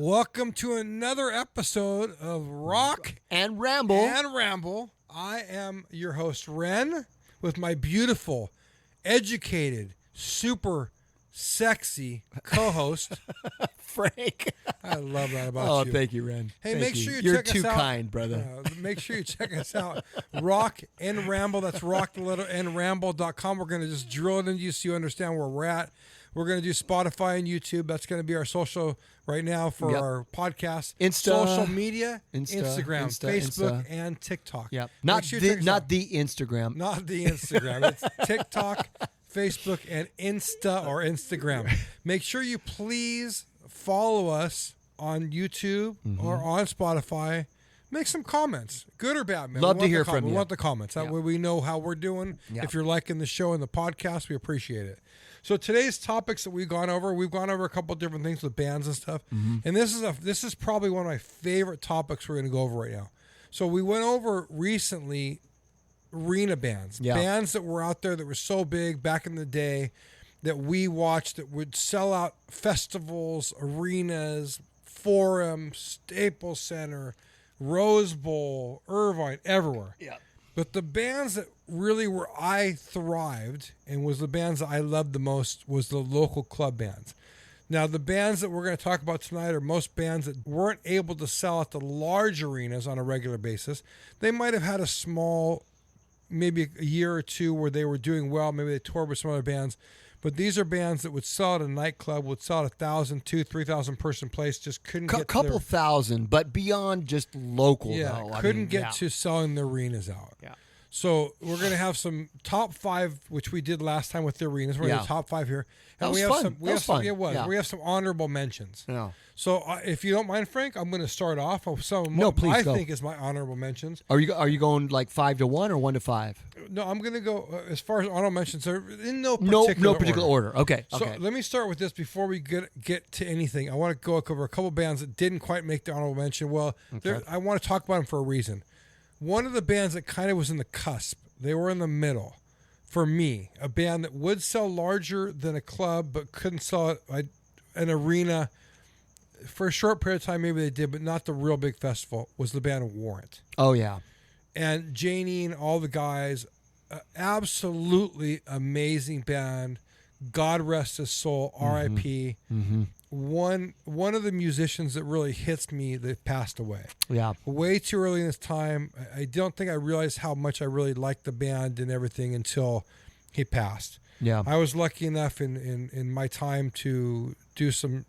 Welcome to another episode of Rock and Ramble. I am your host, Ren, with my beautiful, educated, super sexy co-host, Frank. I love that about you. Oh, thank you, Ren. Hey, thank make sure you You're check us too out. kind, brother. Make sure you check us out. Rock and Ramble. That's rockandramble.com. We're going to just drill it into you so you understand where we're at. We're going to do Spotify and YouTube. That's going to be our social right now for our podcast. Social media, Instagram, Facebook, and TikTok. Yep. Not the Instagram. Not the Instagram. It's TikTok, Facebook, and Instagram. Make sure you please follow us on YouTube or on Spotify. Make some comments, good or bad, man. Love to hear from you. We want the comments. That way we know how we're doing. Yeah. If you're liking the show and the podcast, we appreciate it. So today's topics that we've gone over a couple different things with bands and stuff. And this is probably one of my favorite topics we're going to go over right now. So we went over recently arena bands, bands that were out there that were so big back in the day that we watched that would sell out festivals, arenas, Forum, Staples Center, Rose Bowl, Irvine, everywhere. Yeah. But the bands that really where I thrived and was the bands that I loved the most was the local club bands. Now, the bands that we're going to talk about tonight are most bands that weren't able to sell at the large arenas on a regular basis. They might have had a small, maybe a year or two where they were doing well. Maybe they toured with some other bands. But these are bands that would sell at a nightclub, would sell at 1,000, 2,000, 3,000 person place, just couldn't get couple thousand, but beyond just local. Yeah, though. couldn't get to selling the arenas out. Yeah. So we're going to have some top 5, which we did last time with the arenas. We're going to do top 5 here. And that was fun. We have some honorable mentions. Yeah. So if you don't mind, Frank, I'm going to start off with some please go. think is my honorable mentions. Are you going like 5 to 1 or 1 to 5? No, I'm going to go as far as honorable mentions are in no particular order. Okay. So let me start with this before we get to anything. I want to go over a couple bands that didn't quite make the honorable mention. Well, I want to talk about them for a reason. One of the bands that kind of was in the cusp, they were in the middle. For me, a band that would sell larger than a club but couldn't sell an arena for a short period of time. Maybe they did, but not the real big festival. Was the band Warrant? Oh yeah, and Janie and all the guys, absolutely amazing band. God rest his soul. R.I.P. One of the musicians that really hits me that passed away. Yeah. Way too early in this time. I don't think I realized how much I really liked the band and everything until he passed. Yeah. I was lucky enough in my time to do some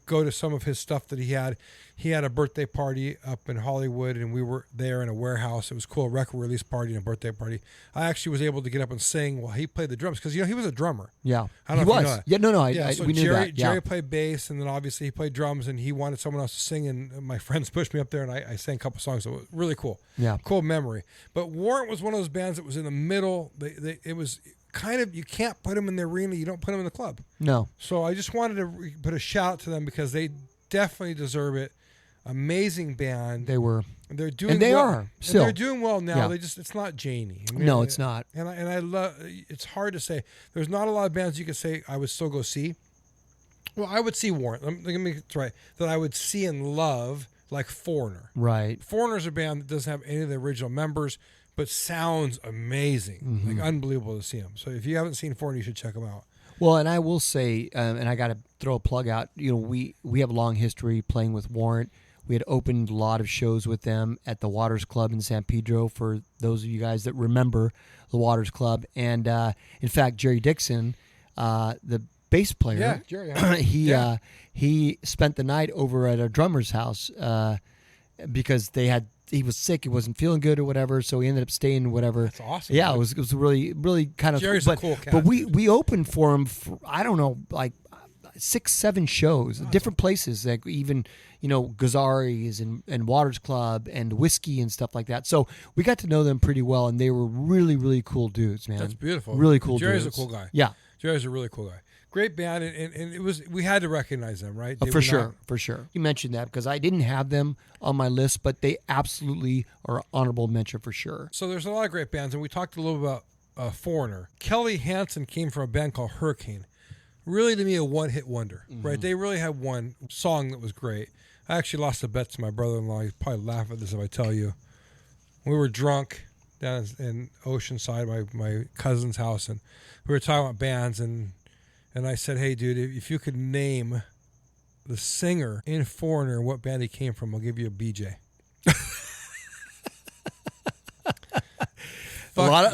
go to some of his stuff that he had. He had a birthday party up in Hollywood, and we were there in a warehouse. It was cool, a record release party and a birthday party. I actually was able to get up and sing while he played the drums because he was a drummer. Yeah, I don't know if you know that. Yeah, no, so we knew that. Yeah. Jerry played bass, and then obviously he played drums, and he wanted someone else to sing. And my friends pushed me up there, and I sang a couple songs. So it was really cool. Yeah, cool memory. But Warrant was one of those bands that was in the middle. It was kind of, you can't put them in the arena, you don't put them in the club. No. So I just wanted to put a shout out to them because they definitely deserve it. Amazing band. They were. They're doing and they well. are still. And they're doing well now. Yeah. It's not Janie. I mean, no, it's not. And I love, it's hard to say. There's not a lot of bands you could say I would still go see. Well, I would see Warrant. Let me get it right. That I would see and love, like Foreigner. Right. Foreigner's a band that doesn't have any of the original members, but sounds amazing. Like unbelievable to see them. So if you haven't seen Foreigner, you should check them out. Well, and I will say, and I got to throw a plug out, we have a long history playing with Warrant. We had opened a lot of shows with them at the Waters Club in San Pedro, for those of you guys that remember the Waters Club. And in fact, Jerry Dixon, the bass player, Jerry, he spent the night over at a drummer's house because he was sick, he wasn't feeling good or whatever, so he ended up staying whatever. That's awesome. Yeah, it was really, really kind of Jerry's a cool cat. But we opened for him for, I don't know, like 6-7 shows, different places, like even, Gazzari's and Waters Club and Whiskey and stuff like that. So we got to know them pretty well, and they were really, really cool dudes, man. That's beautiful. Really cool Jerry's dudes. a cool guy. Yeah. Jerry's a really cool guy. Great band, and it was, we had to recognize them, right? For sure. You mentioned that because I didn't have them on my list, but they absolutely are honorable mention for sure. So there's a lot of great bands, and we talked a little about Foreigner. Kelly Hansen came from a band called Hurricane. Really, to me, a one-hit wonder, right? They really had one song that was great. I actually lost a bet to my brother-in-law. He'd probably laugh at this if I tell you. We were drunk down in Oceanside, my cousin's house, and we were talking about bands, and I said, hey, dude, if you could name the singer in Foreigner and what band he came from, I'll give you a BJ. A lot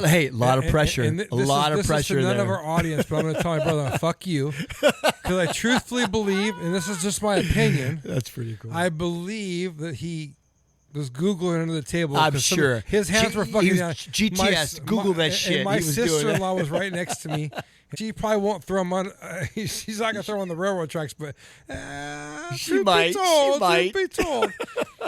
of pressure. A lot of pressure This is there. none of our audience, but I'm going to tell my brother, fuck you. Because I truthfully believe, and this is just my opinion. That's pretty cool. I believe that he was Googling under the table. I'm sure. His hands were fucking down. GTS, Google that shit. And my He was doing sister-in-law was right next to me. She probably won't throw him on. She's not gonna throw him on the railroad tracks, but she might. Truth be told.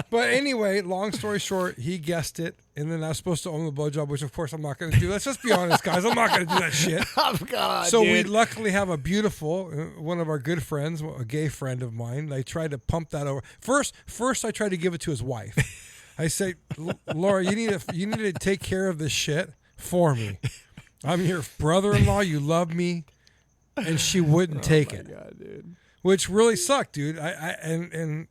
But anyway, long story short, he guessed it, and then I was supposed to own the blowjob, which of course I'm not gonna do. Let's just be honest, guys. I'm not gonna do that shit. Oh God, so dude. we luckily have a beautiful one of our good friends, a gay friend of mine. I tried to pump that over. First, I tried to give it to his wife. I say, Laura, you need to take care of this shit for me. I'm your brother-in-law. You love me, and she wouldn't take it, God, dude. which really sucked, dude. And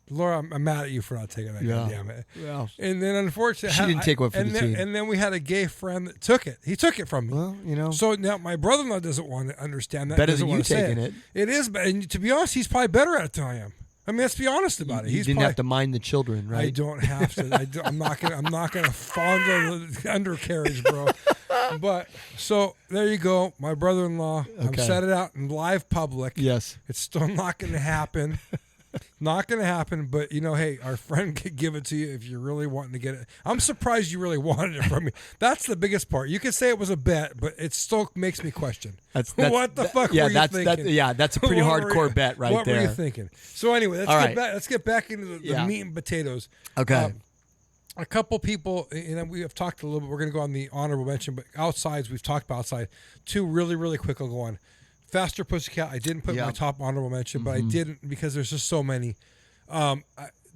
Laura, I'm mad at you for not taking that. Yeah. Damn it. Yeah. And then unfortunately, She didn't take one for the team. And then we had a gay friend that took it. He took it from me. Well, you know. So now my brother-in-law doesn't want to understand that. Better doesn't than you want to say taking it. It is, and to be honest, he's probably better at it than I am. I mean, let's be honest about it. You He's didn't probably, have to mind the children, right? I don't have to. I'm not gonna fondle the undercarriage, bro. But so there you go, my brother-in-law. I'm Okay. set it out in live public. Yes. It's still not going to happen. Not going to happen. But you know, hey, our friend could give it to you if you're really wanting to get it. I'm surprised you really wanted it from me. That's the biggest part. You could say it was a bet, but it still makes me question. That's what the fuck yeah, were you that's thinking? that's a pretty What were hardcore you- bet right what there. were you thinking? So anyway, All right. let's get back into the Yeah. meat and potatoes. Okay. A couple people, and we have talked a little bit. We're going to go on the honorable mention, but outsides, we've talked about outside. Two really, really quick. I'll go on. Faster Pussycat. I didn't put Yeah. my top honorable mention, but I didn't because there's just so many.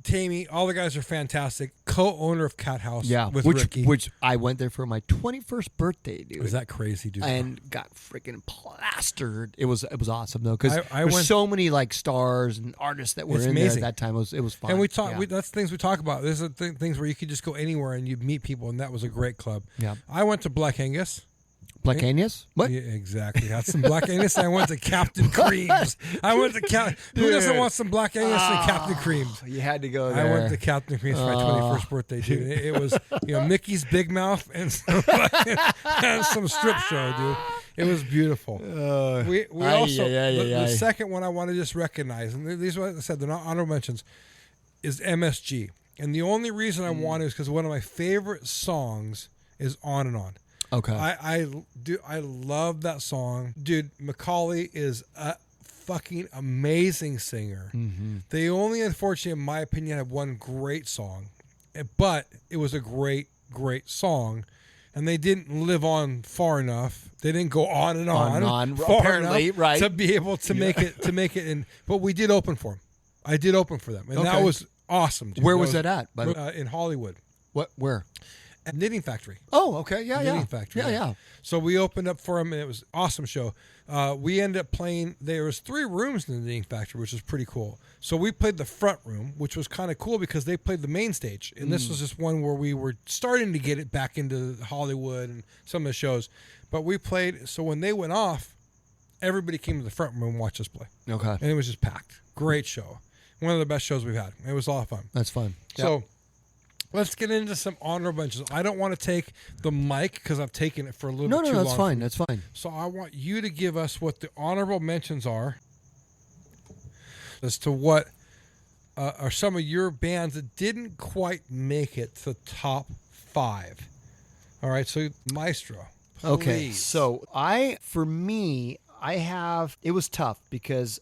Tammy, all the guys are fantastic. Co-owner of Cat House with Ricky. which I went there for my 21st birthday, dude. Was that crazy, dude? And got freaking plastered. It was awesome though because I there's went- so many like stars and artists that were It's in there amazing. at that time. It was fun. and we talk. Yeah. That's things we talk about. There's things where you could just go anywhere and you'd meet people, and that was a great club. Yeah. I went to Black Angus. Black Angus? What? Yeah, exactly. Had some Black Angus. I went to Captain Creams. I went to Who doesn't Dude. want some Black Angus and Captain Creams? You had to go I there. went to Captain Creams for my 21st birthday, dude. It was, Mickey's Big Mouth and some strip show, dude. It was beautiful. We also the second one I want to just recognize, and these are, like I said, they're not honorable mentions, is MSG. And the only reason I want it is because one of my favorite songs is On and On. Okay. I love that song, dude. Macaulay is a fucking amazing singer. Mm-hmm. They only, unfortunately, in my opinion, have one great song, but it was a great song, and they didn't live on far enough. They didn't go on and on, far apparently, enough right? to be able to make it in. But we did open for them. I did open for them, and that was awesome. Dude. Where was that at? By the way? In Hollywood. What? Where? At Knitting Factory. Oh, okay. Yeah, Knitting yeah. Factory. Yeah. So we opened up for them, and it was an awesome show. We ended up playing. There was 3 rooms in the Knitting Factory, which was pretty cool. So we played the front room, which was kind of cool because they played the main stage, and this was just one where we were starting to get it back into Hollywood and some of the shows. But we played. So when they went off, everybody came to the front room and watched us play, Okay. and it was just packed. Great show. One of the best shows we've had. It was a lot of fun. That's fun. So let's get into some honorable mentions. I don't want to take the mic because I've taken it for a little bit too long. No, that's fine. That's fine. So I want you to give us what the honorable mentions are as to what are some of your bands that didn't quite make it to the top 5. All right, so Maestro. Okay. please. So for me, it was tough because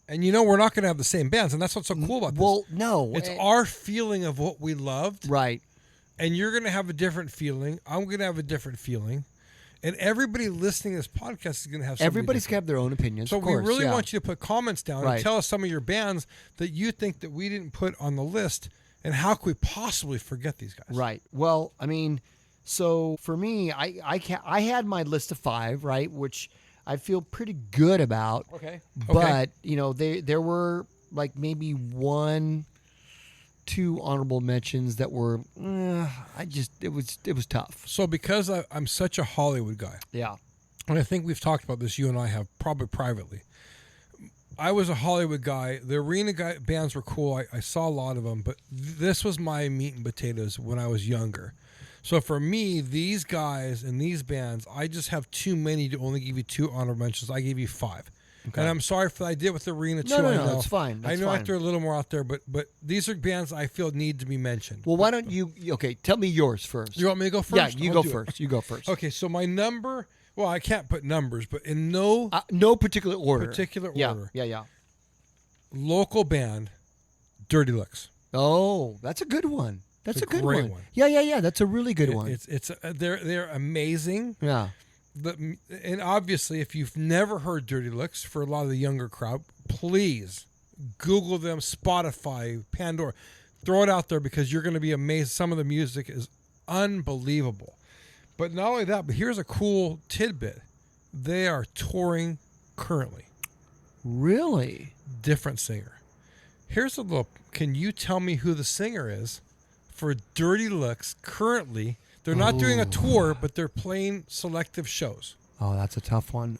And we're not going to have the same bands, and that's what's so cool about this. well, no, It's our feeling of what we loved, right. and you're going to have a different feeling. I'm going to have a different feeling. And everybody listening to this podcast is going to have something Everybody's different. going to have their own opinions. So of course, we really yeah. want you to put comments down Right. and tell us some of your bands that you think that we didn't put on the list, and how could we possibly forget these guys? Right. Well, I mean, so for me, I had my list of 5, right, which I feel pretty good about. Okay. But there were like maybe 1, 2 honorable mentions that were, it was tough. So because I'm such a Hollywood guy, Yeah. and I think we've talked about this, you and I have, probably privately. I was a Hollywood guy. The arena bands were cool. I saw a lot of them, but this was my meat and potatoes when I was younger. So for me, these guys and these bands, I just have too many to only give you 2 honorable mentions. I gave you 5. Okay. And I'm sorry for that. I did with the arena too. No, it's fine. That's I know fine. they're a little more out there, but these are bands I feel need to be mentioned. Well, why don't you? Okay, tell me yours first. You want me to go first? Yeah, you go first. You go first. Okay, so my number. Well, I can't put numbers, but in no particular order. Yeah. Local band, Dirty Looks. Oh, that's a good one. That's a good great one. Yeah. That's a really good one. They're amazing. Yeah. And obviously, if you've never heard Dirty Looks, for a lot of the younger crowd, please Google them, Spotify, Pandora. Throw it out there because you're going to be amazed. Some of the music is unbelievable. But not only that, but here's a cool tidbit. They are touring currently. Really? Different singer. Here's a little. Can you tell me who the singer is for Dirty Looks currently? They're not doing a tour, but they're playing selective shows. Oh, that's a tough one.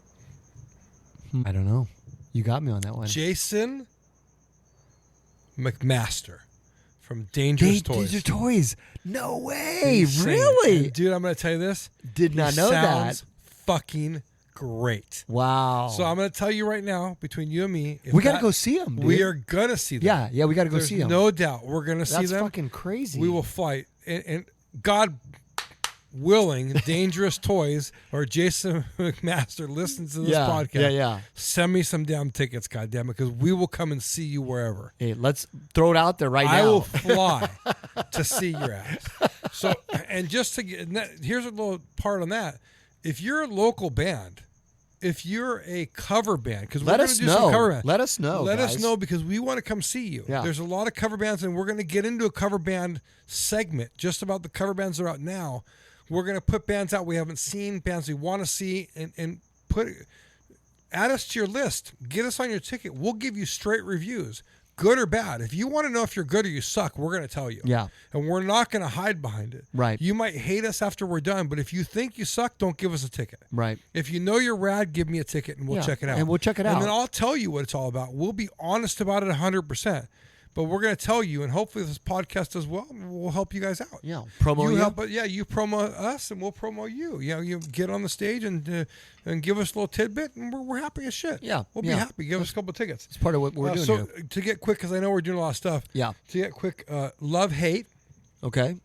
I don't know. You got me on that one. Jason McMaster from Dangerous Toys. Dangerous Toys. No way. Really? And dude, I'm going to tell you this. Did not know that. Sounds fucking great. Wow. So I'm going to tell you right now, between you and me, we got to go see them, dude. We are going to see them. Yeah, we got to go see them. No doubt. We're going to see them. That's fucking crazy. We will fly. And God willing, Dangerous Toys or Jason McMaster listens to this podcast. Yeah. Send me some damn tickets, goddammit, because we will come and see you wherever. Hey, let's throw it out there right now. I will fly to see your ass. So, and just to get, here's a little part on that. If you're a local band, if you're a cover band, because we're going to do some cover bands. Let us know. Let us know because we want to come see you. Yeah. There's a lot of cover bands, and we're going to get into a cover band segment just about the cover bands that are out now. We're going to put bands out we haven't seen, bands we want to see, and add us to your list. Get us on your ticket. We'll give you straight reviews, good or bad. If you want to know if you're good or you suck, we're going to tell you. Yeah. And we're not going to hide behind it. Right. You might hate us after we're done, but if you think you suck, don't give us a ticket. Right. If you know you're rad, give me a ticket and we'll check it out. And we'll check it out. And then I'll tell you what it's all about. We'll be honest about it 100%. But we're going to tell you, and hopefully this podcast as well will help you guys out. Yeah, promo you. Help, but you promo us, and we'll promo you. You know, you get on the stage and give us a little tidbit, and we're happy as shit. Yeah, we'll be happy. Give us a couple of tickets. It's part of what we're doing so here. To get quick, because I know we're doing a lot of stuff. Yeah. To get quick, Love Hate. Okay.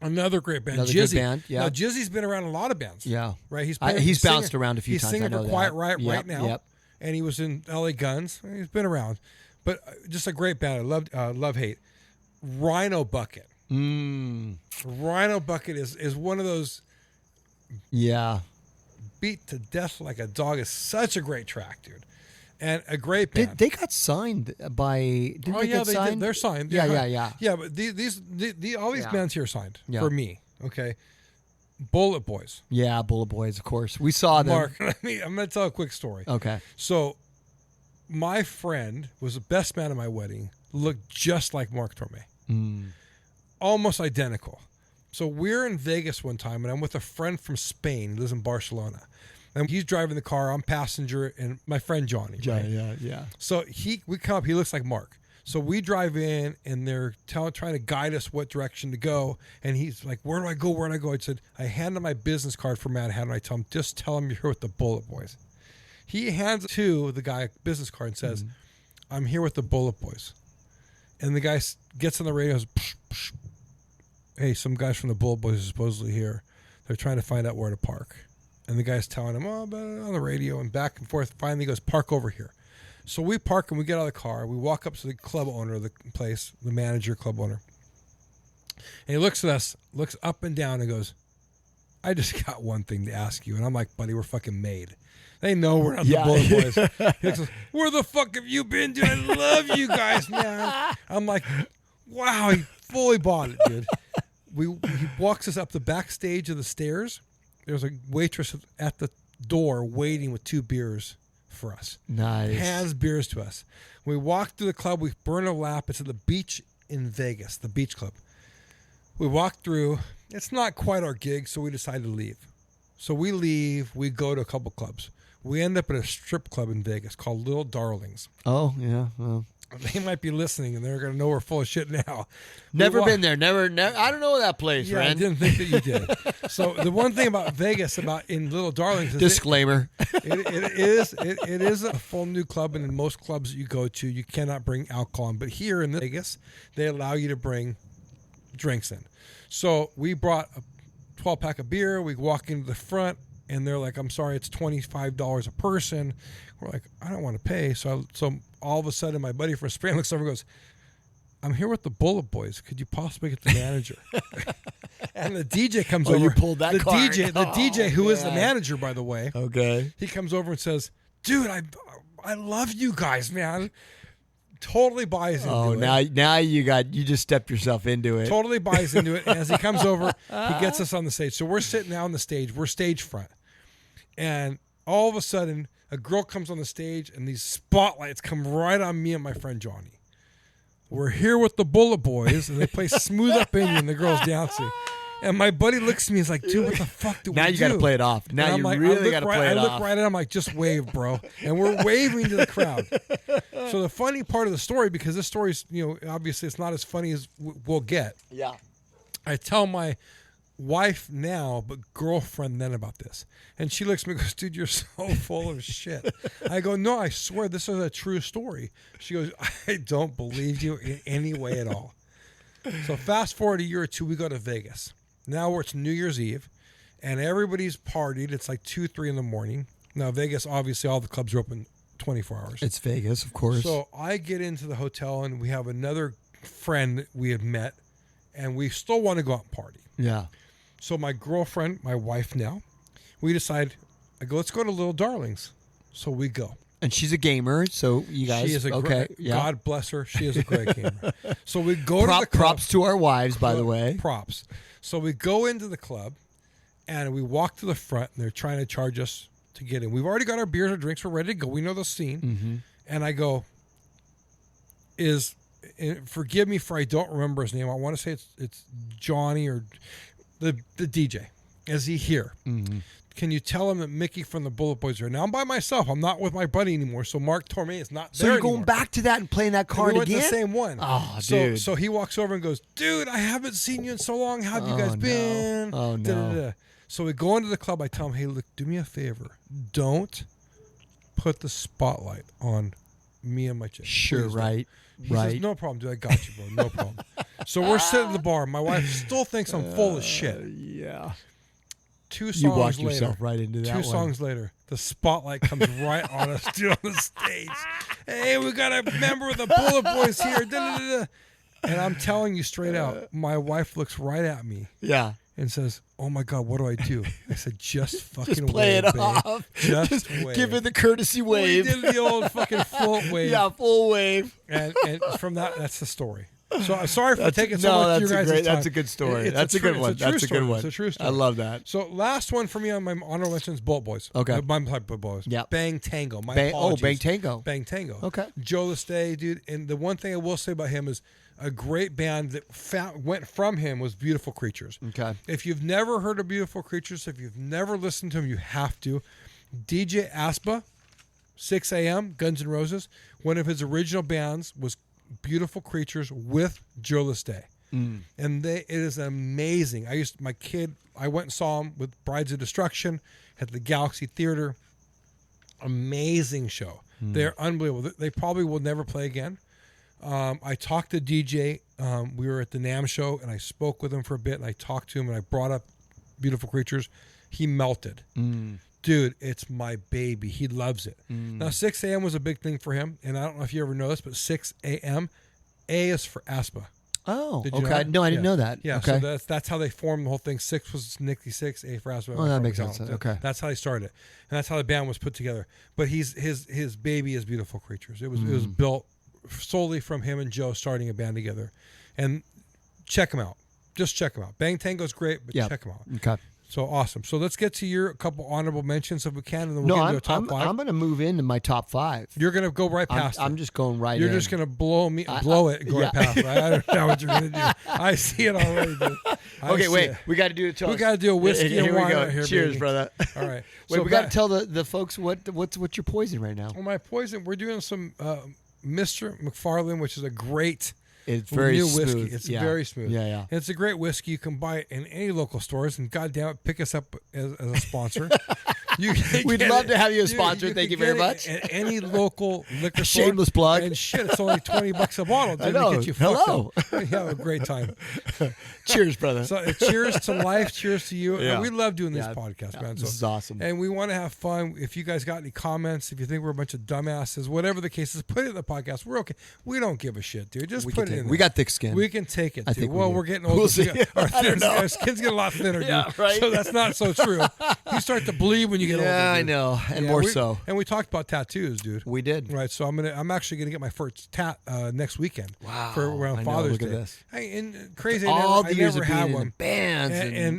Another great band. Another Jizzy. good band. Yeah. Now, Jizzy's been around a lot of bands. Yeah. Right. He's bounced around a few times. He's singing for Quiet Riot right now. Yep. And he was in LA Guns. He's been around, but just a great band. I loved Love Hate. Rhino Bucket. Rhino Bucket is one of those. Yeah. Beat to death like a dog is such a great track, dude, and a great band. They got signed by. Didn't they get signed? They're signed. Yeah. Yeah, but all these bands here are signed for me. Okay, Bullet Boys. Yeah, Bullet Boys, of course. We saw them. Mark, I'm going to tell a quick story. Okay. So, my friend was the best man at my wedding. Looked just like Mark Torme. Almost identical. So we're in Vegas one time, and I'm with a friend from Spain. He lives in Barcelona. And he's driving the car. I'm passenger, and my friend Johnny. Right? Yeah. So we come up. He looks like Mark. So we drive in, and they're trying to guide us what direction to go. And he's like, "Where do I go? Where do I go?" I said, "I hand him my business card for Matt Haddon. I tell him, just tell him you're here with the Bullet Boys." He hands it to the guy a business card and says, "I'm here with the Bullet Boys." And the guy gets on the radio and goes, psh, psh. "Hey, some guys from the Bullet Boys are supposedly here. They're trying to find out where to park." And the guy's telling him, "Oh, but on the radio," and back and forth. Finally, he goes, "Park over here." So we park and we get out of the car. We walk up to the club owner of the place, the manager, club owner. And he looks at us, looks up and down and goes, "I just got one thing to ask you." And I'm like, "Buddy, we're fucking made." They know we're not the Bullet Boys. He goes, "Where the fuck have you been, dude? I love you guys, man." I'm like, wow, he fully bought it, dude. He walks us up the backstage of the stairs. There's a waitress at the door waiting with 2 beers for us. Nice. Hands beers to us. We walk through the club. We burn a lap. It's at the beach in Vegas, the beach club. We walk through. It's not quite our gig, so we decide to leave. So we leave. We go to a couple clubs. We end up at a strip club in Vegas called Little Darlings. Oh, yeah. Well. They might be listening, and they're going to know we're full of shit now. Never been there. Never. I don't know that place, Yeah, Ren. I didn't think that you did. So the one thing about Vegas, about in Little Darlings, is Disclaimer. it is a full new club, and in most clubs that you go to, you cannot bring alcohol in. But here in Vegas, they allow you to bring drinks in. So we brought a 12-pack of beer. We walk into the front, and they're like, "I'm sorry, it's $25 a person." We're like, "I don't want to pay." So all of a sudden, my buddy from Spain looks over and goes, "I'm here with the Bullet Boys. Could you possibly get the manager?" And the DJ comes over. You pulled that card. The DJ, who is the manager, by the way. Okay. He comes over and says, "Dude, I love you guys, man." Totally buys into it. Now you just stepped yourself into it. Totally buys into it. And as he comes over, he gets us on the stage. So we're sitting out on the stage. We're stage front. And all of a sudden, a girl comes on the stage, and these spotlights come right on me and my friend Johnny. We're here with the Bullet Boys, and they play Smooth Up Indian, the girl's dancing. And my buddy looks at me, he's like, "Dude, what the fuck do we do?" Now you got to play it off. Now you really got to play it off. I look right at him, I'm like, "Just wave, bro." And we're waving to the crowd. So the funny part of the story, because this story's, obviously it's not as funny as we'll get. Yeah. I tell my wife now, but girlfriend then about this. And she looks at me and goes, "Dude, you're so full of shit." I go, "No, I swear this is a true story." She goes, "I don't believe you in any way at all." So fast forward a year or two, we go to Vegas. Now it's New Year's Eve, and everybody's partied. It's like 2, 3 in the morning. Now, Vegas, obviously, all the clubs are open 24 hours. It's Vegas, of course. So I get into the hotel, and we have another friend that we have met, and we still want to go out and party. Yeah. So my girlfriend, my wife now, we decide, I go, "Let's go to Little Darlings." So we go. And she's a gamer, so you guys. She is God bless her. She is a great gamer. So we go to the club. Props to our wives, by the way. Props. So we go into the club, and we walk to the front, and they're trying to charge us to get in. We've already got our beers or drinks. We're ready to go. We know the scene. Mm-hmm. And I go, forgive me for I don't remember his name. I want to say it's Johnny or the DJ. Is he here? Mm-hmm. Can you tell him that Mickey from the Bullet Boys are here? Now I'm by myself. I'm not with my buddy anymore. So Mark Torme is not there. So you're going anymore. back to that and playing that card and we again? went the same one. Oh, dude. So he walks over and goes, "Dude, I haven't seen you in so long. How have you guys been?" Oh, no. Da-da-da. So we go into the club. I tell him, "Hey, look, do me a favor. Don't put the spotlight on me and my chick." Sure, right. He says, "No problem, dude. I got you, bro. No problem." So we're sitting at the bar. My wife still thinks I'm full of shit. Yeah. 2 songs You walked later, yourself right into that 2 one. songs later, the spotlight comes right on us, dude, on the stage. "Hey, we got a member of the Bullet Boys here." Da-da-da-da. And I'm telling you straight out, my wife looks right at me. Yeah. And says, "Oh my God, what do I do?" I said, "Just fucking Just play wave, it babe. off. Just wave. Give it the courtesy wave. We did the old fucking float wave. Yeah, full wave. And from that's the story. So I'm sorry for taking so much of your guys' time. That's a good story. That's a good one. That's a good one. It's a true story. I love that. So last one for me on my honor mentions, Bullet Boys. Okay. My Bullet Boys. Yeah. Bang Tango. My apologies. Bang Tango. Bang Tango. Okay. Joe Lestay, dude. And the one thing I will say about him is a great band that went from him was Beautiful Creatures. Okay. If you've never heard of Beautiful Creatures, if you've never listened to them, you have to. DJ Aspa, 6 a.m., Guns N' Roses. One of his original bands was Beautiful Creatures with Joe Lestay. And it is amazing. I went and saw him with Brides of Destruction at the Galaxy Theater. Amazing show. They're unbelievable. They probably will never play again. I talked to DJ. We were at the NAMM show, and I spoke with him for a bit, and I talked to him, and I brought up Beautiful Creatures. He melted. Dude, it's my baby. He loves it. Now, 6 a.m. was a big thing for him, and I don't know if you ever noticed, but 6 a.m., A is for Aspa. Oh, okay. No, I didn't know that. Yeah, okay. so that's how they formed the whole thing. 6 was Nicky 6, A for Aspa. Oh, that makes sense. Okay. That's how they started it, and that's how the band was put together. But his baby is Beautiful Creatures. It was built solely from him and Joe starting a band together. And check them out. Just check them out. Bang Tango's great, but check them out. Okay. So awesome. So let's get to your couple honorable mentions if we can, and then we'll get into a top five. I'm going to move into my top 5. You're going to go right past I'm it. just going right You're in. just going to blow it and go right past it. I don't know what you're going to do. I see it already, dude. Okay, wait. We got to do a toast. We got to do a whiskey and wine right here, Cheers, baby. brother. All right. Wait, we got to tell the folks what's your poison right now. Well, my poison, we're doing some Mr. McFarland, which is a great It's very new smooth. whiskey. It's very smooth. Yeah. And it's a great whiskey. You can buy it in any local stores, and goddamn it, pick us up as a sponsor. We'd love to have you as a sponsor. Thank you very much. At any local liquor store. Shameless plug. And shit, it's only $20 a bottle. Dude, I know. To get you Hello. fucked up. You have a great time. Cheers, brother. So cheers to life. Cheers to you. Yeah. And we love doing this podcast, man. So, this is awesome. And we want to have fun. If you guys got any comments, if you think we're a bunch of dumbasses, whatever the case is, put it in the podcast. We're okay. We don't give a shit, dude. Just put it in there. We got thick skin. We can take it, I dude. think Well, we do. we're getting older. We'll see. Our I don't know. our skin's getting a lot thinner, dude. Yeah, right. So that's not so true. You start to bleed when you get older. Yeah, I dude. know, and Yeah, more we- so. And we talked about tattoos, dude. We did. Right, so I'm actually gonna get my first tat next weekend. Wow. For around I know, Father's look Day. at this. Hey, and crazy. All I the never, years I of never being had in one. the bands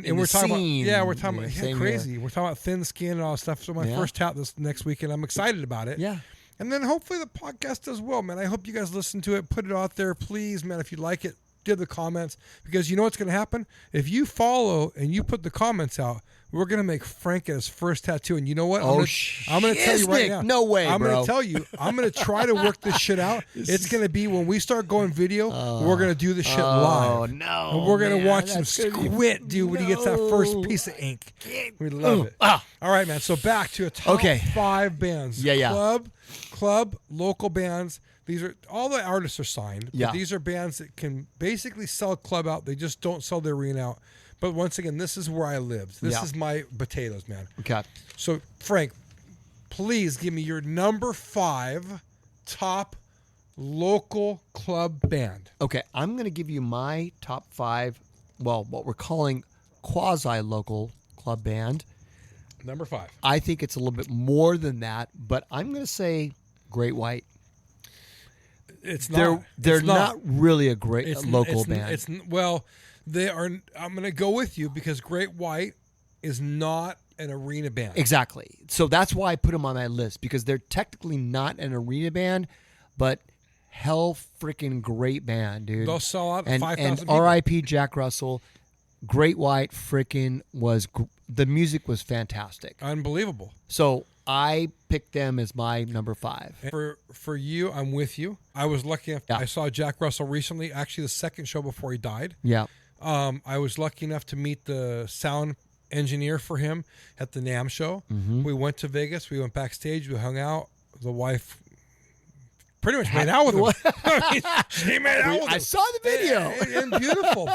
And we're talking about we're talking about same crazy. here. We're talking about thin skin and all that stuff. So my first tat this next weekend. I'm excited about it. Yeah. And then hopefully the podcast does well, man. I hope you guys listen to it. Put it out there, please, man. If you like it, give the comments, because you know what's going to happen? If you follow and you put the comments out, we're going to make Frank get his first tattoo. And you know what? I'm going to tell you right now. No way, I'm bro. going to tell you. I'm going to try to work this shit out. It's going to be when we start going video, we're going to do this shit live. Oh, no. And we're going to watch him that's gonna be- squint, dude, when he gets that first piece of ink. We love it. All right, man. So back to a top 5 bands. Yeah. Club, local bands. These are all the artists are signed. But Yeah. these are bands that can basically sell club out. They just don't sell their arena out. But once again, this is where I lived. This is my potatoes, man. Okay. So Frank, please give me your number 5 top local club band. Okay, I'm going to give you my top 5, well, what we're calling quasi-local club band. Number 5. I think it's a little bit more than that, but I'm going to say Great White. It's not. They're It's not really a great local it's, band. Well, they are. I'm going to go with you because Great White is not an arena band. Exactly. So that's why I put them on my list, because they're technically not an arena band, but hell freaking great band, dude. They'll sell out and 5,000 people. R.I.P. Jack Russell. Great White freaking the music was fantastic. Unbelievable. So I picked them as my number 5. And for you, I'm with you. I was lucky enough. Yeah. I saw Jack Russell recently, actually the second show before he died. Yeah. I was lucky enough to meet the sound engineer for him at the NAMM show. Mm-hmm. We went to Vegas. We went backstage. We hung out. The wife pretty much made out with him. She made out with him. I saw the video. And beautiful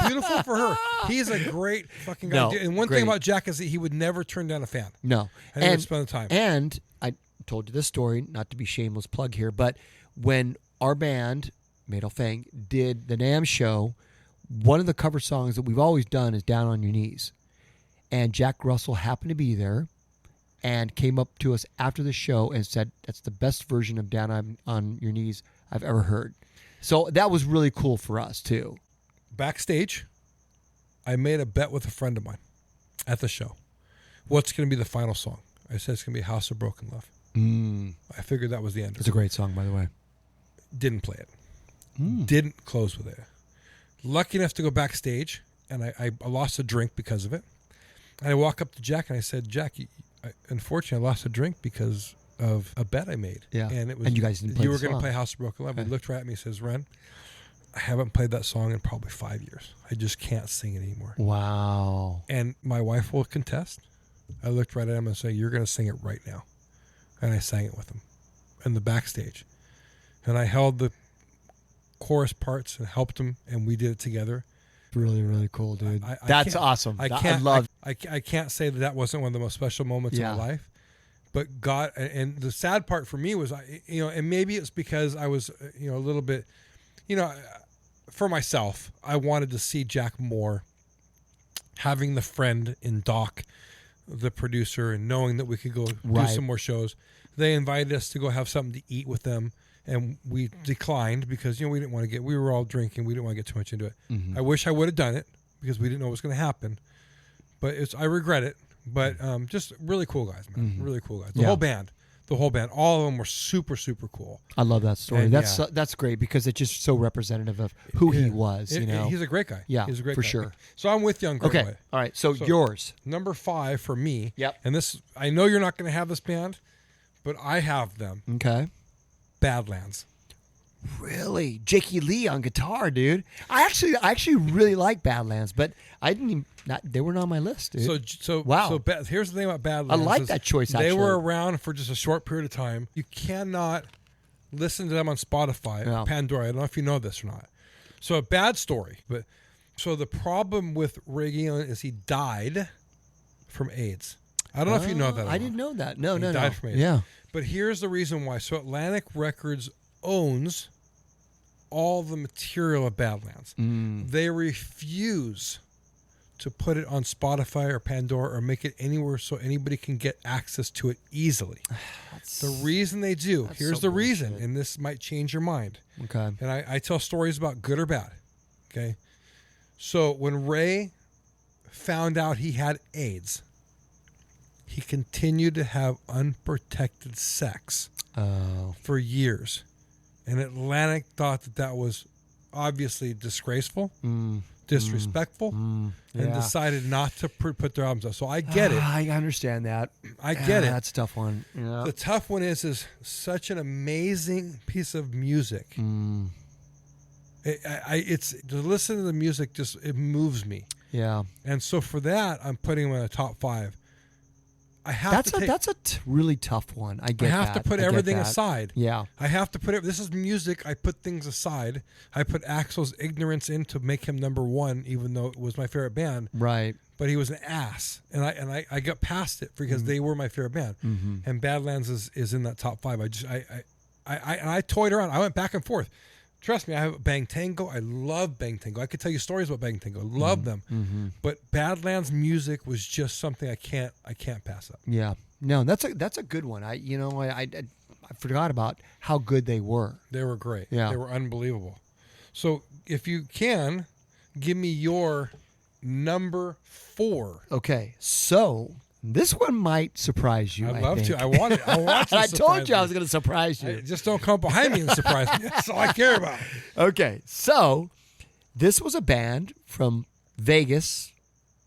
for her. He's a great fucking guy. No, And one great. thing about Jack is that he would never turn down a fan. No. And he would spend the time. And I told you this story, not to be shameless plug here, but when our band, Madel Fang, did the NAMM show, one of the cover songs that we've always done is Down on Your Knees. And Jack Russell happened to be there and came up to us after the show and said, that's the best version of Down on Your Knees I've ever heard. So that was really cool for us, too. Backstage, I made a bet with a friend of mine at the show. What's going to be the final song? I said it's going to be House of Broken Love. I figured that was the end. It's a great song, by the way. Didn't play it. Didn't close with it. Lucky enough to go backstage, and I lost a drink because of it. And I walk up to Jack and I said, Jack, unfortunately, I lost a drink because of a bet I made. Yeah. And it was And you guys didn't play you the were going to song. play House of Broken Love. Okay. He looked right at me and says, Rren, I haven't played that song in probably 5 years. I just can't sing it anymore. Wow. And my wife will contest. I looked right at him and said, you're going to sing it right now. And I sang it with him in the backstage. And I held the chorus parts and helped him, and we did it together. Really, really cool, dude. I That's can't- awesome. I can't say that wasn't one of the most special moments of my life. But God, and the sad part for me was, and maybe it's because I was, a little bit, for myself, I wanted to see Jack more. Having the friend in Doc, the producer, and knowing that we could go do some more shows. They invited us to go have something to eat with them, and we declined because we didn't want to we were all drinking. We didn't want to get too much into it. Mm-hmm. I wish I would have done it because we didn't know what was going to happen. but I regret it. But just really cool guys, man. Mm-hmm. Really cool guys. The whole band, all of them were super, super cool. I love that story. And, That's great because it's just so representative of who he was. He's a great guy. Yeah, he's a great for guy. sure. So I'm with you on Great Okay, White. all right. So yours, number 5 for me. Yep. And this, I know you're not going to have this band, but I have them. Okay. Badlands. Really, Jakey Lee on guitar, dude. I actually really like Badlands, but I didn't even. They weren't on my list, dude. So wow. So here's the thing about Badlands. I like that choice. They actually. were around for just a short period of time. You cannot listen to them on Spotify, or Pandora. I don't know if you know this or not. So a bad story, but so the problem with Ray Gillen is he died from AIDS. I don't know if you know that. I didn't know that. No, he died from AIDS. Yeah. But here's the reason why. So Atlantic Records owns all the material of Badlands. They refuse to put it on Spotify or Pandora or make it anywhere so anybody can get access to it easily. The reason they do, here's the reason, and this might change your mind. Okay. And I tell stories about good or bad. Okay. So when Ray found out he had AIDS, he continued to have unprotected sex for years. And Atlantic thought that was obviously disgraceful, disrespectful, and decided not to put their albums out. So I get it. I understand that. I get it. That's a tough one. Yeah. The tough one is such an amazing piece of music. It's to listen to the music, it moves me. Yeah. And so for that, I'm putting them in the top 5. I have that's a really tough one. I get that. I have to put everything aside. Yeah. I have to put it. This is music. I put things aside. I put Axl's ignorance in to make him number 1, even though it was my favorite band. Right. But he was an ass, and I got past it because they were my favorite band. And Badlands is in that top 5. I toyed around. I went back and forth. Trust me, I have Bang Tango. I love Bang Tango. I could tell you stories about Bang Tango. I love them. But Badlands music was just something I can't pass up. Yeah. No, that's a good one. I forgot about how good they were. They were great. Yeah. They were unbelievable. So if you can, give me your number 4. Okay. So this one might surprise you. I'd love think. to. I want it. I want to. I told you I was going to surprise you. Just don't come behind me and surprise me. That's all I care about. Okay, so this was a band from Vegas,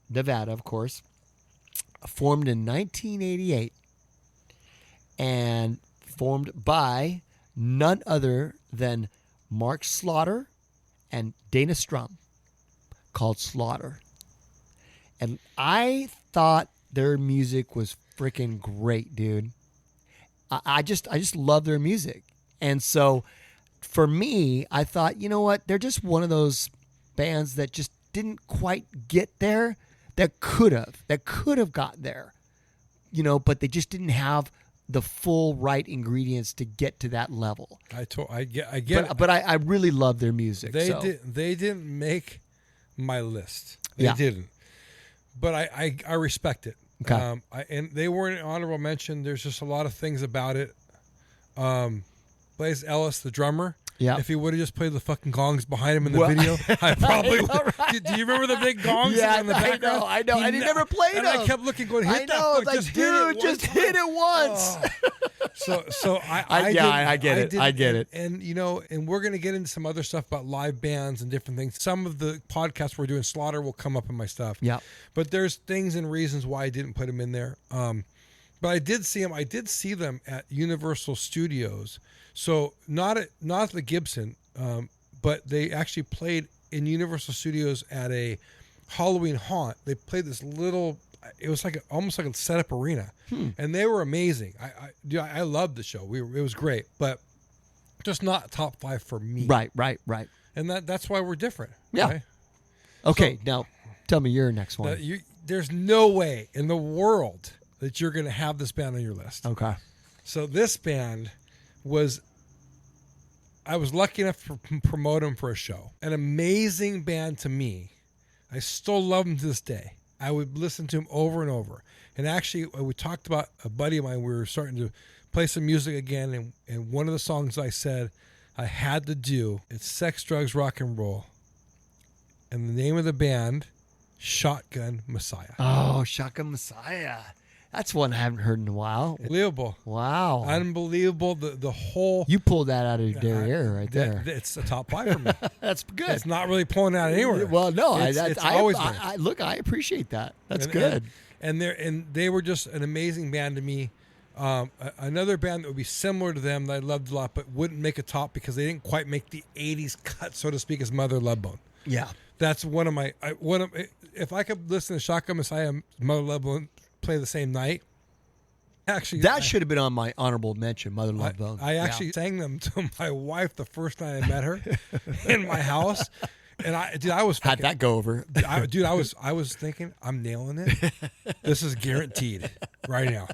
Nevada, of course, formed in 1988, and formed by none other than Mark Slaughter and Dana Strum, called Slaughter. And I thought their music was freaking great, dude. I just love their music. And so for me, I thought, you know what? They're just one of those bands that just didn't quite get there, that could have got there, but they just didn't have the full right ingredients to get to that level. I get it. But I really love their music. They didn't make my list. They didn't. But I respect it. Okay. And they were an honorable mention. There's just a lot of things about it. Blaze Ellis, the drummer. Yeah. If he would have just played the fucking gongs behind him in the video, I probably would. Right? Do you remember the big gongs in the background? I know. And he never played them. And I kept looking, going, hit that fuck. Like, just hit it once. So I get it. I get it. And and we're gonna get into some other stuff about live bands and different things. Some of the podcasts we're doing, Slaughter will come up in my stuff. Yeah. But there's things and reasons why I didn't put them in there. But I did see them. I did see them at Universal Studios. So not at the Gibson, but they actually played in Universal Studios at a Halloween haunt. They played this little. It was like almost like a setup arena, and they were amazing. I loved the show. It was great, but just not top 5 for me. Right. And that's why we're different. Yeah. Right? Okay, now tell me your next one. There's no way in the world that you're going to have this band on your list. Okay. So this band I was lucky enough to promote them for a show. An amazing band to me. I still love them to this day. I would listen to them over and over. And actually, we talked about a buddy of mine. We were starting to play some music again. And one of the songs I said I had to do, it's Sex, Drugs, Rock and Roll. And the name of the band, Shotgun Messiah. Oh, Shotgun Messiah. That's one I haven't heard in a while. Unbelievable. Wow. Unbelievable. The whole... You pulled that out of your derriere right there. It's a top 5 for me. That's good. It's not really pulling out anywhere. Well, no. It's always been. Look, I appreciate that. That's And- good. And they were just an amazing band to me. Another band that would be similar to them that I loved a lot, but wouldn't make a top because they didn't quite make the 80s cut, so to speak, as Mother Love Bone. Yeah. That's one of my... if I could listen to Shotgun Messiah and Mother Love Bone play the same night, actually... That should have been on my honorable mention, Mother Love Bone. I actually sang them to my wife the first night I met her in my house. And I was How'd that go over? I was thinking, I'm nailing it. This is guaranteed right now.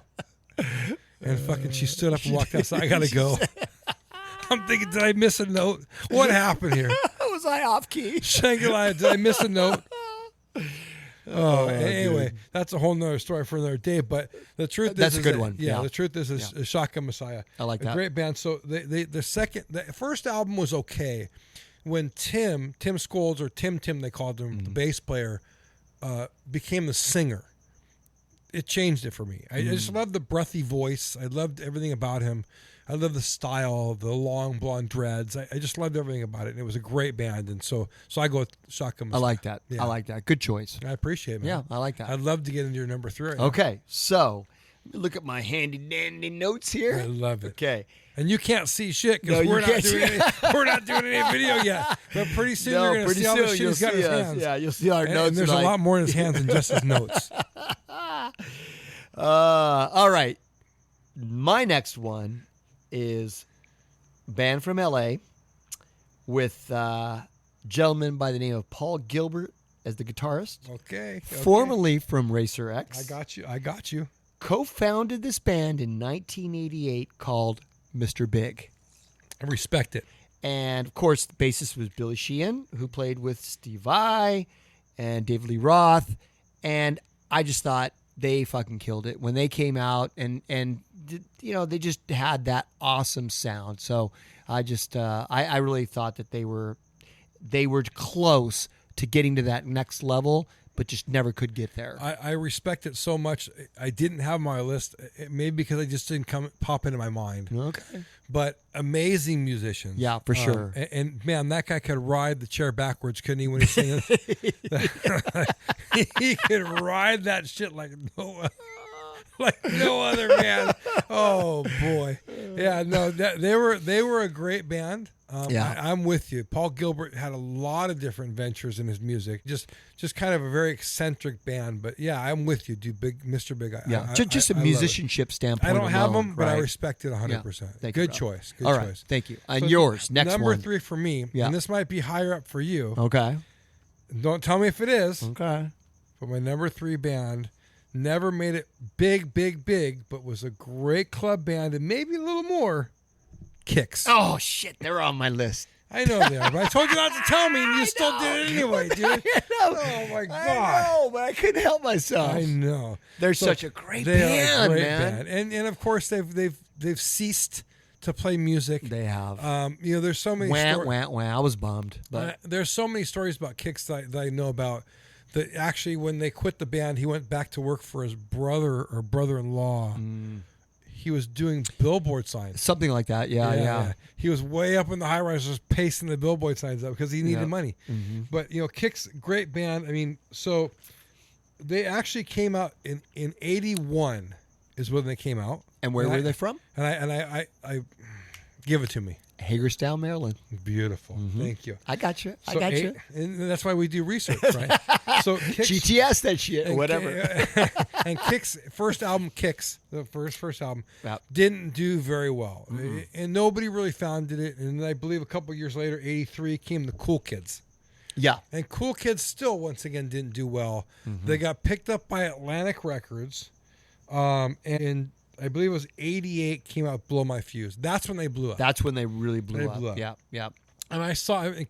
And fucking, she stood up and walked outside. I gotta go. I'm thinking, did I miss a note? What happened here? Was I off key? Shangri-La, did I miss a note? Anyway, that's a whole nother story for another day. But the truth That's is a good that- one. Yeah, Yeah. the truth is Shotgun Messiah. I like that. A great band. So the first album was okay. When Tim Scholes, or Tim they called him, the bass player, became the singer, it changed it for me. I just loved the breathy voice. I loved everything about him. I loved the style, the long blonde dreads. I just loved everything about it. And it was a great band. And so I go with Shotgun I Messiah. like that. Yeah. I like that. Good choice. I appreciate it, man. Yeah, I like that. I'd love to get into your number 3 right now. Okay, so let me look at my handy dandy notes I here. love it. Okay. And you can't see shit No, because you we're not can't doing see- we're not doing any video yet. But pretty soon you're going to see all the shit you'll he's got in his see us. hands. Yeah, you'll see our notes. And there's a tonight. lot more in his hands than just his notes. All right. My next one is a band from LA with a gentleman by the name of Paul Gilbert as the guitarist, Okay. formerly from Racer X. I got you. Co-founded this band in 1988 called Mr. Big. I respect it. And, of course, the bassist was Billy Sheehan, who played with Steve Vai and David Lee Roth. And I just thought they fucking killed it when they came out. And you know, they just had that awesome sound. So I just I really thought that they were close to getting to that next level, but just never could get there. I respect it so much. I didn't have my list, maybe because I just didn't pop into my mind. Okay. But amazing musicians. Yeah, for sure. And man, that guy could ride the chair backwards, couldn't he, when he's singing? He could ride that shit like no other man. Oh boy. Yeah, no, they were a great band. Yeah. I'm with you. Paul Gilbert had a lot of different ventures in his music. Just kind of a very eccentric band. But yeah, I'm with you, dude. Mr. Big. Yeah, just a I love it. musicianship standpoint. I don't have alone, them, but I right? respect it 100%. Yeah. Thank you, Good brother. choice. Good All choice. right, thank you. And So yours, next number one. 3 for me, Yeah. and this might be higher up for you. Okay. Don't tell me if it is. Okay. But my number 3 band never made it big, but was a great club band and maybe a little more. Kicks. Oh shit, they're on my list. I know they are, but I told you not to tell me, and you still did it anyway, dude. I know. Oh my god. I know, but I couldn't help myself. I know. They're So such a great they band, are a great man. band. And of course they've ceased to play music. They have. You know, there's so many Wah. I was bummed, but there's so many stories about Kicks that I know about. That actually, when they quit the band, he went back to work for his brother or brother-in-law. He was doing billboard signs. something like that. Yeah. He was way up in the high rise, just pasting the billboard signs up because he needed Yep. money. But you know, Kicks, great band. I mean, so they actually came out in '81 is when they came out. And where were they from? And I give it to me. Hagerstown, Maryland. Beautiful. Thank you. I got you. So and that's why we do research, right? So Kicks, GTS that shit, and whatever. and Kicks first album, the first album, Yep. didn't do very well, and nobody really founded it. And I believe a couple years later, '83, came the Cool Kids, Yeah. and Cool Kids still once again didn't do well. They got picked up by Atlantic Records, and I believe it was '88 came out Blow My Fuse. That's when they blew up. That's when they really blew They blew up. Yeah. And I saw, and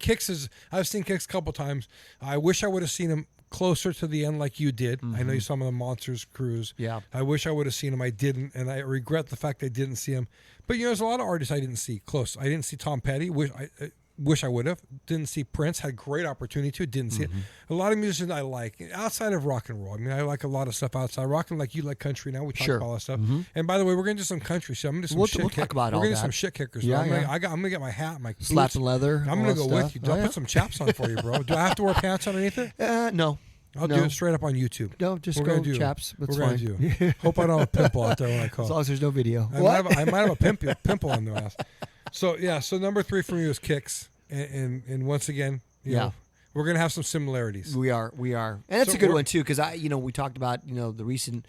I've seen Kicks a couple times. I wish I would have seen him closer to the end like you did. I know you saw him on the Monsters cruise. Yeah. I wish I would have seen him. I didn't, and I regret the fact I didn't see him. But you know, there's a lot of artists I didn't see close. I didn't see Tom Petty. Wish I would have. Didn't see Prince. Had great opportunity to. Didn't see it. A lot of musicians I like outside of rock and roll. I mean, I like a lot of stuff outside rock and like you like country. Now we talk about all that stuff. And by the way, we're gonna do some country shit. I'm gonna do some We'll shit. talk about all we're gonna do that. some shit kickers. Yeah, bro. yeah. I'm gonna get my hat, my boots. Slapping leather. I'm all gonna that go stuff. with you. I'll put some chaps on for you, bro. Do I have to wear pants underneath it? No. I'll do it straight up on YouTube. No, just We're go gonna do chaps. That's We're fine. gonna do. Hope I don't have a pimple out there when I call. As long as there's no video. I might have a pimple on the ass. So yeah, so number 3 for me was Kicks, and once again, you know, we're gonna have some similarities. We are, and that's a good one too because we talked about the recent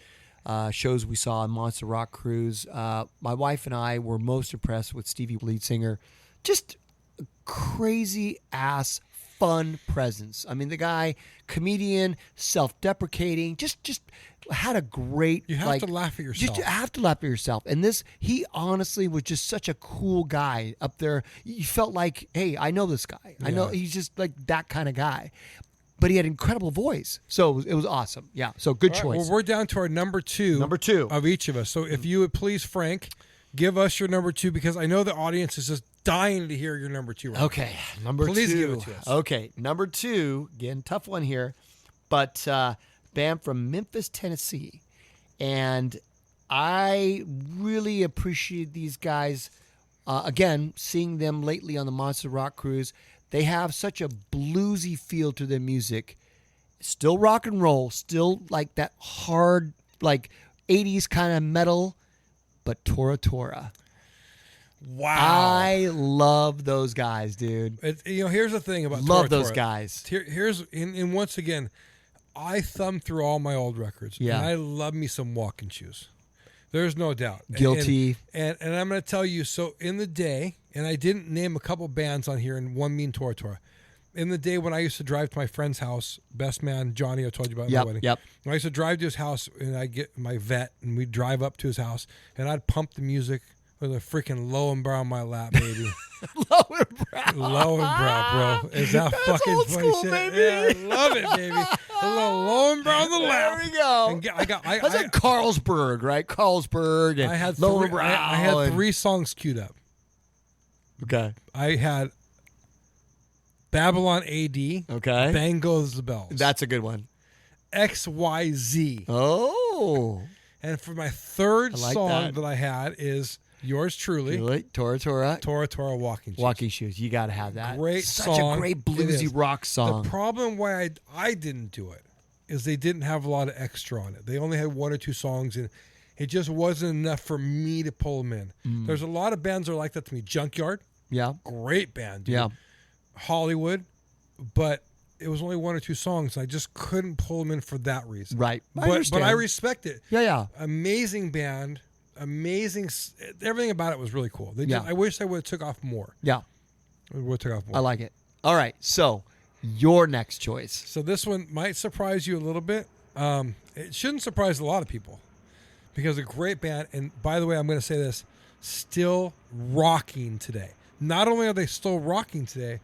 shows we saw on Monster Rock Cruise. My wife and I were most impressed with Stevie, lead singer, just a crazy ass fun presence. I mean, the guy, comedian, self-deprecating, just had a great. You have to laugh at yourself. You have to laugh at yourself. And he honestly was just such a cool guy up there. You felt like, hey, I know this guy. I know he's just like that kind of guy. But he had an incredible voice. So it was awesome. Yeah. So good choice. Well, we're down to our number two of each of us. So if you would please, Frank, give us your number 2 because I know the audience is just dying to hear your number 2. Right okay. Number 2. Please give it to us. Okay. Number 2. Again, tough one here. But band from Memphis, Tennessee. And I really appreciate these guys. Again, seeing them lately on the Monster Rock Cruise. They have such a bluesy feel to their music. Still rock and roll. Still like that hard, like 80s kind of metal. But Tora Tora. Wow. I love those guys, dude. Here's the thing about love Tora those Tora. guys. Here's and once again, I thumbed through all my old records. Yeah. And I love me some Walking Shoes. There's no doubt. Guilty. And I'm going to tell you, so in the day, and I didn't name a couple bands on here, and one mean Tora Tora. In the day when I used to drive to my friend's house, best man Johnny, I told you about my wedding. Yep. When I used to drive to his house, and I'd get my vet, and we'd drive up to his house, and I'd pump the music with a freaking Low and Brow on my lap, baby. Low and Brow. Low and Brow, bro. Is that That's fucking old funny school, shit? baby. Yeah, I love it, baby. A little Low and Brow on the lap. There we go. And That's like Carlsberg, right? Carlsberg and I had Low three, and Brow. I had 3 songs queued up. Okay. I had Babylon AD. Okay. Bang Goes the Bells. That's a good one. XYZ. Oh. And for my third I like song that. I had is yours truly, Tora Tora. Tora Tora Walking Shoes. Walking Shoes. You got to have that. Great Such song. a great It bluesy is. rock song. The problem why I didn't do it is they didn't have a lot of extra on it. They only had 1 or 2 songs, and it just wasn't enough for me to pull them in. There's a lot of bands that are like that to me. Junkyard, Yeah. great band, dude. Yeah. Hollywood, but it was only 1 or 2 songs. And I just couldn't pull them in for that reason. Right. But I respect it. Yeah. Amazing band, amazing. Everything about it was really cool. I wish they would have took off more. Yeah. Would have took off more. I like it. All right. So, your next choice. So this one might surprise you a little bit. It shouldn't surprise a lot of people because a great band. And by the way, I'm going to say this: still rocking today. Not only are they still rocking today,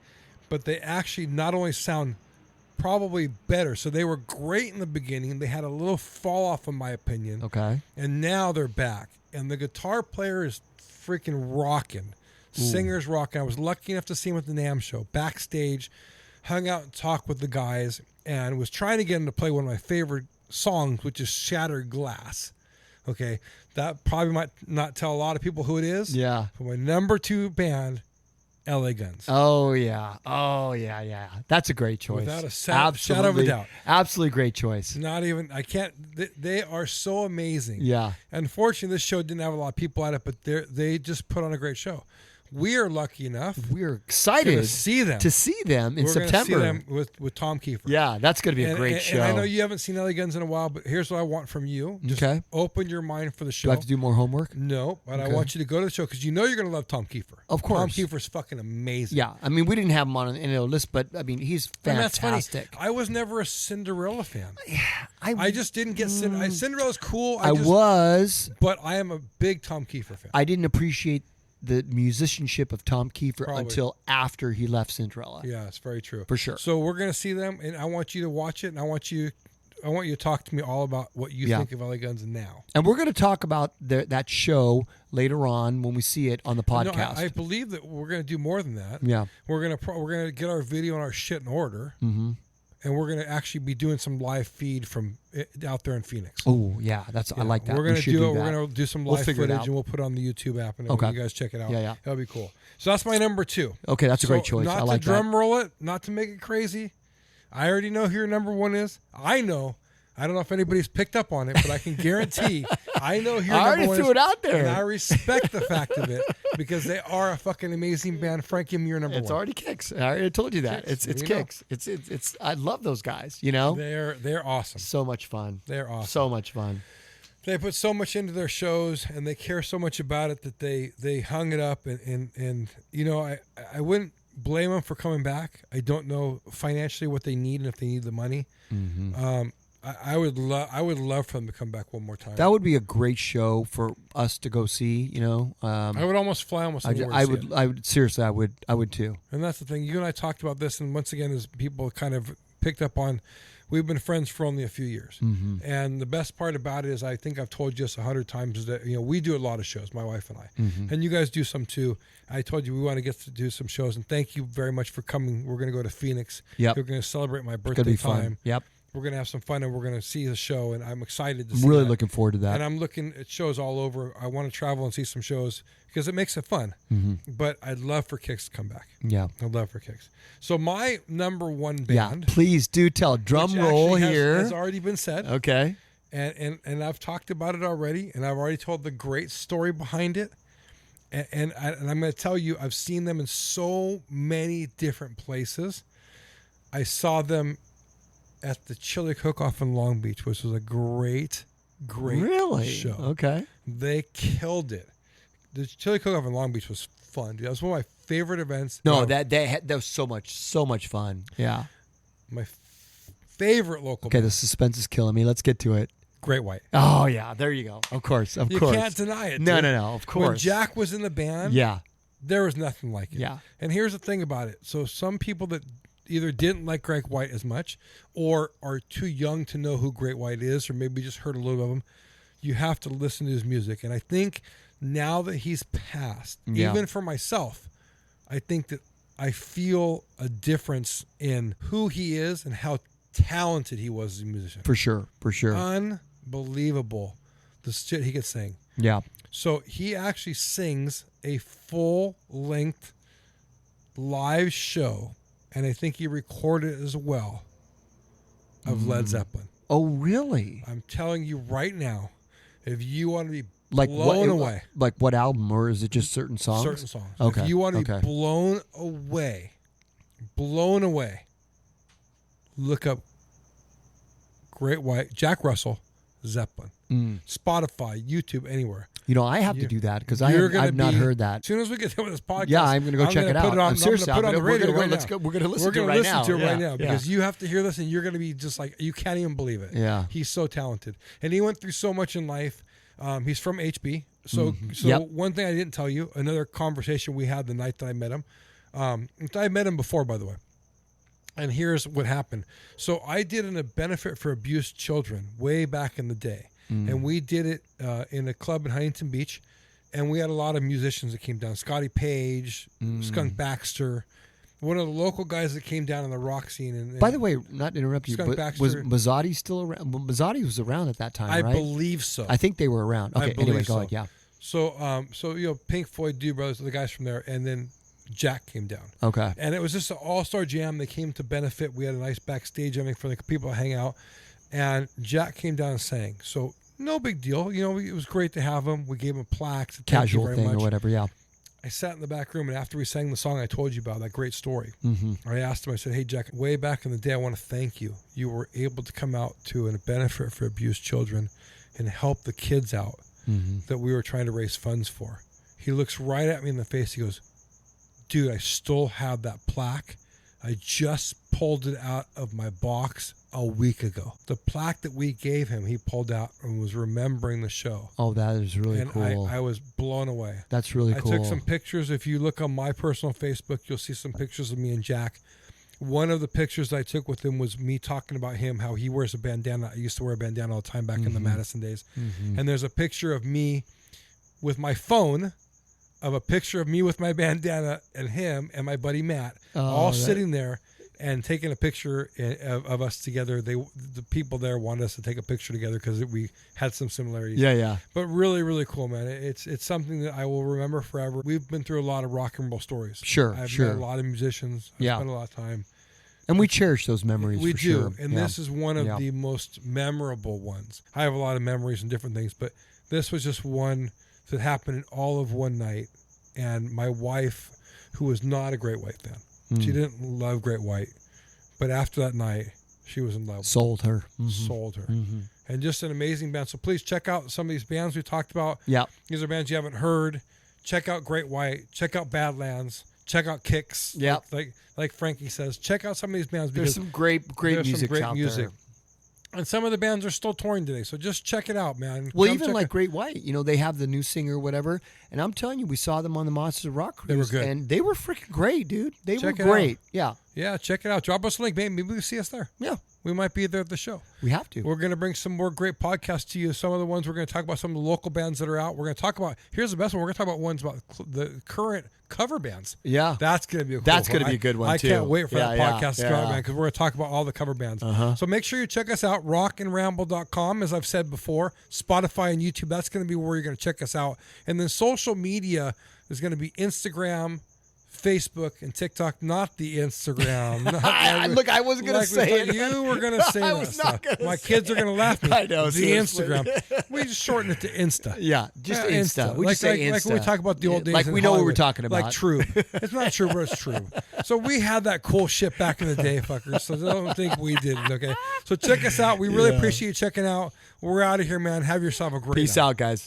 but they actually not only sound probably better. So they were great in the beginning. They had a little fall off, in my opinion. Okay. And now they're back. And the guitar player is freaking rocking. Singer's rocking. I was lucky enough to see him at the NAMM show. Backstage, hung out and talked with the guys, and was trying to get him to play one of my favorite songs, which is Shattered Glass. Okay. That probably might not tell a lot of people who it is. Yeah. But my number 2 band, LA Guns. Oh, yeah. That's a great choice. Without a shadow of a doubt. Absolutely great choice. Not even, I can't, they are so amazing. Yeah. Unfortunately, this show didn't have a lot of people at it, but they just put on a great show. We are lucky enough We're excited to see them. in We're September. gonna see them with Tom Kiefer. Yeah, that's going to be a great show. And I know you haven't seen LA Guns in a while, but here's what I want from you. Just Okay. open your mind for the show. Do I have to do more homework? No, but I Okay. want you to go to the show because you know you're going to love Tom Kiefer. Of course. Tom Kiefer's fucking amazing. Yeah. I mean, we didn't have him on any list, but I mean, he's And that's fantastic. funny. I was never a Cinderella fan. I just didn't get Cinderella's cool. I was. But I am a big Tom Kiefer fan. I didn't appreciate the musicianship of Tom Kiefer Probably. until after he left Cinderella. Yeah, it's very true. For sure. So we're going to see them, and I want you to watch it, and I want you you to talk to me all about what you think of LA Guns now. And we're going to talk about that show later on when we see it on the podcast. No, I believe that we're going to do more than that. Yeah. We're going to get our video and our shit in order. Mm-hmm. And we're going to actually be doing some live feed from out there in Phoenix. Oh, yeah. I like that. We're going to do it. We're going to do some live footage, and we'll put it on the YouTube app, and you guys check it out. Yeah. That'll be cool. So that's my number 2. Okay, that's a great choice. Not I like to drum roll it, not to make it crazy. I already know who your number 1 is. I know. I don't know if anybody's picked up on it, but I can guarantee I know who your number 1 is. I already threw it out there. And I respect the fact of it because they are a fucking amazing band. Frank, give me your number 1. It's already Kicks. I already told you that. It's Kicks. It's I love those guys, you know? They're awesome. So much fun. They're awesome. So much fun. They put so much into their shows and they care so much about it that they hung it up and you know, I wouldn't blame them for coming back. I don't know financially what they need and if they need the money. Mm-hmm. I would love for them to come back one more time. That would be a great show for us to go see. You know, I would almost fly anywhere. I would seriously. I would too. And that's the thing. You and I talked about this, and once again, as people kind of picked up on, we've been friends for only a few years. Mm-hmm. And the best part about it is, I think I've told you this 100 times, is that we do a lot of shows, my wife and I, mm-hmm. and you guys do some too. I told you we want to get to do some shows, and thank you very much for coming. We're going to go to Phoenix. Yep. We're going to celebrate my birthday It's gonna be time. fun. Yep. We're going to have some fun, and we're going to see the show, and I'm excited to see I'm really that. looking forward to that. And I'm looking at shows all over. I want to travel and see some shows because it makes it fun. Mm-hmm. But I'd love for Kicks to come back. Yeah. I'd love for Kicks. So my number 1 band. Yeah, please do tell. Drum roll here. Has already been said. Okay. And I've talked about it already, and I've already told the great story behind it. And I'm going to tell you, I've seen them in so many different places. I saw them at the Chili Cook-Off in Long Beach, which was a great show. Okay. They killed it. The Chili Cook-Off in Long Beach was fun, dude. That was one of my favorite events. No, that was so much fun. Yeah. My favorite local Okay, band. the suspense is killing me. Let's get to it. Great White. Oh, yeah. There you go. Of course. You can't deny it. No, dude. no. Of course. When Jack was in the band, yeah, there was nothing like it. Yeah. And here's the thing about it. So some people that either didn't like Great White as much or are too young to know who Great White is or maybe just heard a little of him, you have to listen to his music. And I think now that he's passed, even for myself, I think that I feel a difference in who he is and how talented he was as a musician. For sure. Unbelievable. The shit he could sing. Yeah. So he actually sings a full-length live show, and I think he recorded it as well, of Led Zeppelin. Oh, really? I'm telling you right now, if you want to be Like blown away. Like what album, or is it just certain songs? Certain songs. Okay. If you want to be blown away, look up Great White, Jack Russell, Zeppelin. Spotify, YouTube, anywhere. You know, I have to do that because I've not heard that. As soon as we get done with this podcast, yeah, I'm going to go check it out. I'm seriously, I'm going to put it on the radio right now. We're going to listen to it right now because you have to hear this and you're going to be just like, you can't even believe it. Yeah. He's so talented. And he went through so much in life. He's from HB. So one thing I didn't tell you, another conversation we had the night that I met him. I met him before, by the way. And here's what happened. So I did a benefit for abused children way back in the day. And we did it in a club in Huntington Beach. And we had a lot of musicians that came down. Scotty Page, Skunk Baxter, one of the local guys that came down in the rock scene. And by the way, not to interrupt you, Skunk but Baxter, was Mazzotti still around? Mazzotti was around at that time, right? I believe so. I think they were around. Okay, anyway, go ahead, yeah. So, Pink Floyd, Doobie Brothers, the guys from there, and then Jack came down. Okay. And it was just an all-star jam. They came to benefit. We had a nice backstage, for the people to hang out. And Jack came down and sang. So, no big deal. It was great to have him. We gave him plaques. Casual thing or whatever, yeah. I sat in the back room, and after we sang the song I told you about, that great story, I asked him, I said, hey, Jack, way back in the day, I want to thank you. You were able to come out to a benefit for abused children and help the kids out that we were trying to raise funds for. He looks right at me in the face. He goes, dude, I still have that plaque. I just pulled it out of my box a week ago. The plaque that we gave him, he pulled out and was remembering the show. Oh, that is really and cool. I was blown away. That's really cool. I took some pictures. If you look on my personal Facebook, you'll see some pictures of me and Jack. One of the pictures I took with him was me talking about him, how he wears a bandana. I used to wear a bandana all the time back in the Madison days. And there's a picture of me with my phone, of a picture of me with my bandana and him and my buddy Matt, all sitting there and taking a picture of us together. The people there wanted us to take a picture together because we had some similarities. Yeah. But really, really cool, man. It's something that I will remember forever. We've been through a lot of rock and roll stories. Sure. I've met a lot of musicians. I've spent a lot of time. And we cherish those memories. We for do. sure. And this is one of the most memorable ones. I have a lot of memories and different things, but this was just one that happened all of one night. And my wife, who was not a Great White fan, she didn't love Great White, but after that night, she was in love. Sold her. Sold her. And just an amazing band. So please check out some of these bands we talked about. Yeah. These are bands you haven't heard. Check out Great White. Check out Badlands. Check out Kicks. Yeah. Like Frankie says, check out some of these bands. There's some great music out there. And some of the bands are still touring today, so just check it out, man. Well, even like Great White, they have the new singer or whatever. And I'm telling you, we saw them on the Monsters of Rock cruise. They were good. And they were freaking great, dude. They were Check it great. out. Yeah. Yeah, check it out. Drop us a link. Maybe we'll see us there. Yeah. We might be there at the show. We have to. We're going to bring some more great podcasts to you. Some of the ones we're going to talk about, some of the local bands that are out. We're going to talk about, here's the best one. We're going to talk about ones about the current cover bands. Yeah. That's going to be a cool That's going to be a good one, I too. can't wait for that podcast to come out, yeah. man, because we're going to talk about all the cover bands. So make sure you check us out, rockandramble.com, as I've said before, Spotify and YouTube. That's going to be where you're going to check us out. And then social media is going to be Instagram, Facebook, and TikTok, not the Instagram. Look, I wasn't going to say it. You were going to say I that was stuff. not gonna My say kids are going to laugh at me. I know, the seriously. Instagram. We just shorten it to Insta. Yeah, just Insta. We just say Insta. Like when we talk about the old days like in we know what we're Hollywood. talking about. Like true. It's not true, but it's true. So we had that cool shit back in the day, fuckers. So don't think we didn't, okay? So check us out. We really appreciate you checking out. We're out of here, man. Have yourself a great Peace night. out, guys.